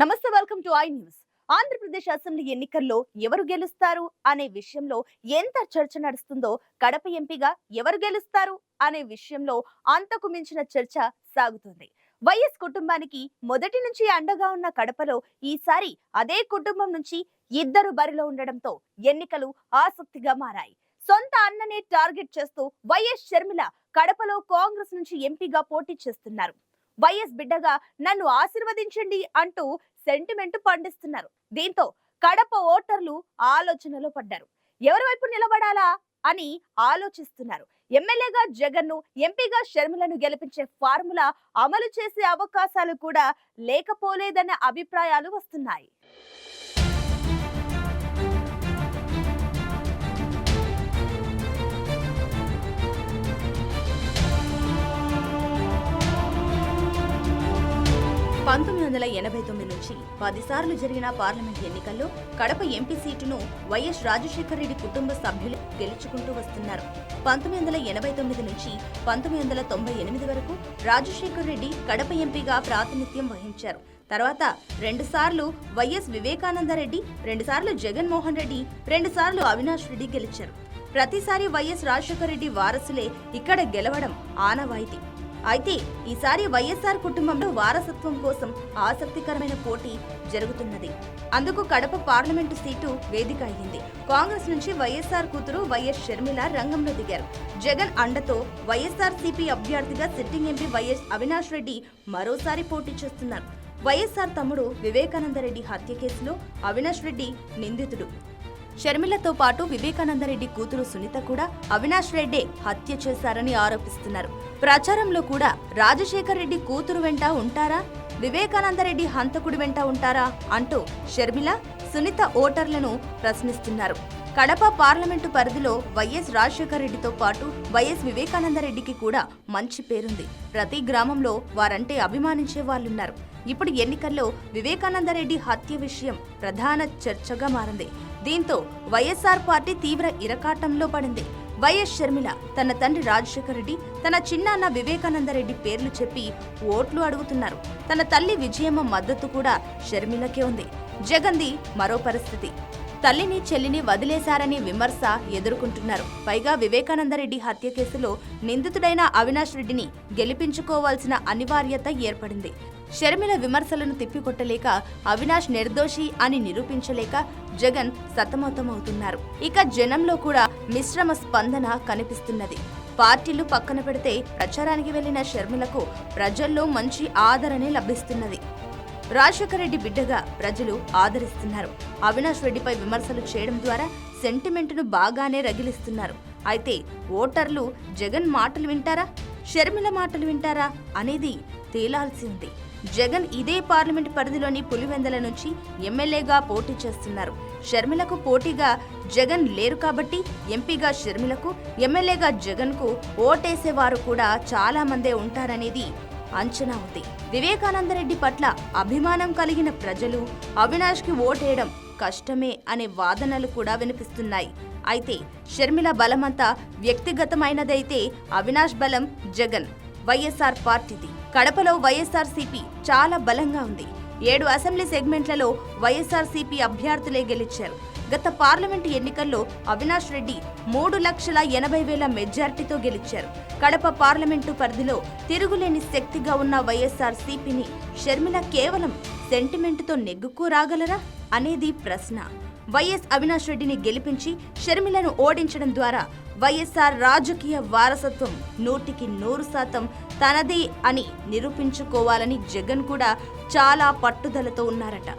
నమస్తే, welcome to I news. Andhra Pradesh assembly ఎన్నికల్లో ఎవరు గెలుస్తారు అనే విషయంలో ఎంత చర్చ నడుస్తుందో, కడప ఎంపీగా ఎవరు గెలుస్తారు అనే విషయంలో అంతకు మించిన చర్చ సాగుతుంది. వైఎస్ కుటుంబానికి మొదటి నుంచి అండగా ఉన్న కడపలో ఈసారి అదే కుటుంబం నుంచి ఇద్దరు బరిలో ఉండడంతో ఎన్నికలు ఆసక్తిగా మారాయి. సొంత అన్ననే టార్గెట్ చేస్తూ వైఎస్ షర్మిల కడపలో కాంగ్రెస్ నుంచి ఎంపీగా పోటీ చేస్తున్నారు. వైఎస్ బిడ్డగా నన్ను ఆశీర్వదించండి అంటూ సెంటిమెంట్ పండిస్తున్నారు. దీంతో కడప ఓటర్లు ఆలోచనలో పడ్డారు. ఎవరి వైపు నిలబడాలా అని ఆలోచిస్తున్నారు. ఎమ్మెల్యేగా జగన్ ను, ఎంపీగా షర్మిలను గెలిపించే ఫార్ములా అమలు చేసే అవకాశాలు కూడా లేకపోలేదన్న అభిప్రాయాలు వస్తున్నాయి. 1989 నుంచి 10 సార్లు జరిగిన పార్లమెంట్ ఎన్నికల్లో కడప ఎంపీ సీటును వైఎస్ రాజశేఖర రెడ్డి కుటుంబ సభ్యులు గెలుచుకుంటూ వస్తున్నారు. 1989 నుంచి 1998 వరకు రాజశేఖర రెడ్డి కడప ఎంపీగా ప్రాతినిధ్యం వహించారు. తర్వాత 2 సార్లు వైఎస్ వివేకానందరెడ్డి, 2 సార్లు జగన్మోహన్ రెడ్డి, 2 సార్లు అవినాష్ రెడ్డి గెలిచారు. ప్రతిసారి వైఎస్ రాజశేఖర రెడ్డి వారసులే ఇక్కడ గెలవడం ఆనవాయితీ. అయితే ఈసారి వైఎస్ఆర్ కుటుంబంలో వారసత్వం కోసం ఆసక్తికరమైన పోటీ జరుగుతున్నది. అందుకు కడప పార్లమెంటు సీటు వేదిక అయింది. కాంగ్రెస్ నుంచి వైఎస్ఆర్ కూతురు వైఎస్ షర్మిల రంగంలో దిగారు. జగన్ అండతో వైఎస్ఆర్సీపీ అభ్యర్థిగా sitting MP YS Avinash Reddy మరోసారి పోటీ చేస్తున్నారు. వైఎస్ఆర్ తమ్ముడు వివేకానందరెడ్డి హత్య కేసులో అవినాష్ రెడ్డి నిందితుడు. షర్మిలతో పాటు వివేకానందరెడ్డి కూతురు సునీత కూడా అవినాష్ రెడ్డే హత్య చేశారని ఆరోపిస్తున్నారు. ప్రచారంలో కూడా రాజశేఖర్ రెడ్డి కూతురు వెంట ఉంటారా, వివేకానందరెడ్డి హంతకుడి వెంట ఉంటారా అంటూ షర్మిల, సునీత ఓటర్లను ప్రశ్నిస్తున్నారు. కడప పార్లమెంటు పరిధిలో వైఎస్ రాజశేఖర రెడ్డితో పాటు వైఎస్ వివేకానందరెడ్డికి కూడా మంచి పేరుంది. ప్రతి గ్రామంలో వారంటే అభిమానించే వాళ్ళున్నారు. ఇప్పుడు ఎన్నికల్లో వివేకానందరెడ్డి హత్య విషయం ప్రధాన చర్చగా మారింది. దీంతో వైఎస్ఆర్ పార్టీ తీవ్ర ఇరకాటంలో పడింది. వైఎస్ షర్మిల తన తండ్రి రాజశేఖర రెడ్డి, తన చిన్నాన్న వివేకానందరెడ్డి పేర్లు చెప్పి ఓట్లు అడుగుతున్నారు. తన తల్లి విజయమ్మ మద్దతు కూడా షర్మిలకే ఉంది. జగన్ది మరో పరిస్థితి. తల్లిని, చెల్లిని వదిలేశారని విమర్శ ఎదుర్కొంటున్నారు. పైగా వివేకానందరెడ్డి హత్య కేసులో నిందితుడైన అవినాష్ రెడ్డిని గెలిపించుకోవాల్సిన అనివార్యత ఏర్పడింది. షర్మిల విమర్శలను తిప్పికొట్టలేక, అవినాష్ నిర్దోషి అని నిరూపించలేక జగన్ సతమతమవుతున్నారు. ఇక జనంలో కూడా మిశ్రమ స్పందన కనిపిస్తున్నది. పార్టీలు పక్కన పెడితే ప్రచారానికి వెళ్లిన షర్మిలకు ప్రజల్లో మంచి ఆదరణే లభిస్తున్నది. రాజశేఖర రెడ్డి బిడ్డగా ప్రజలు ఆదరిస్తున్నారు. అవినాష్ రెడ్డిపై విమర్శలు చేయడం ద్వారా సెంటిమెంట్ను బాగానే రగిలిస్తున్నారు. అయితే ఓటర్లు జగన్ మాటలు వింటారా, షర్మిల మాటలు వింటారా అనేది తేలాల్సి ఉంది. జగన్ ఇదే పార్లమెంట్ పరిధిలోని పులివెందల నుంచి ఎమ్మెల్యేగా పోటీ చేస్తున్నారు. షర్మిలకు పోటీగా జగన్ లేరు కాబట్టి ఎంపీగా షర్మిలకు, ఎమ్మెల్యేగా జగన్కు ఓటేసేవారు కూడా చాలా మందే ఉంటారనేది అంచనా ఉంది. వివేకానందరెడ్డి పట్ల అభిమానం కలిగిన ప్రజలు అవినాష్కి ఓటేయడం కష్టమే అనే వాదనలు కూడా వినిపిస్తున్నాయి. అయితే షర్మిల బలమంతా వ్యక్తిగతమైనదైతే అవినాష్ బలం జగన్, వైఎస్ఆర్ పార్టీది. కడపలో వైఎస్ఆర్సీపీ చాలా బలంగా ఉంది. 7 అసెంబ్లీ సెగ్మెంట్లలో వైఎస్ఆర్సీపీ అభ్యర్థులే గెలిచారు. గత పార్లమెంటు ఎన్నికల్లో అవినాష్ రెడ్డి 3,80,000 మెజార్టీతో గెలిచారు. కడప పార్లమెంటు పరిధిలో తిరుగులేని శక్తిగా ఉన్న వైఎస్ఆర్సీపీని షర్మిల కేవలం సెంటిమెంటుతో నెగ్గుకు రాగలరా అనేది ప్రశ్న. వైఎస్ అవినాష్ రెడ్డిని గెలిపించి షర్మిలను ఓడించడం ద్వారా వైఎస్ఆర్ రాజకీయ వారసత్వం 100% తనదే అని నిరూపించుకోవాలని జగన్ కూడా చాలా పట్టుదలతో ఉన్నారట.